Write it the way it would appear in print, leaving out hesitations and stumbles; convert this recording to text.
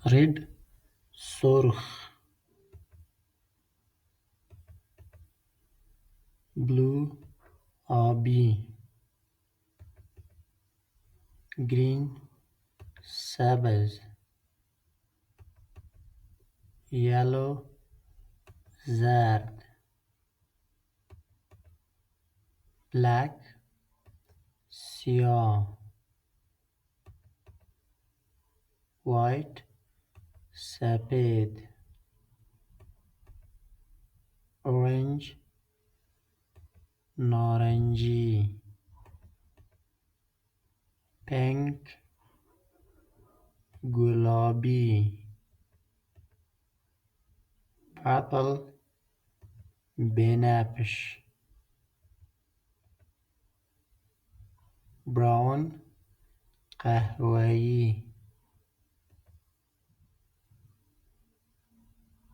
رد سرخ. بلو آبی. گرین سبز. یلو زرد. بلک سیاه. وایت سپید. اورنج نارنجی. پینک گلابی. پرپل بنفش. براون قهوه‌ای.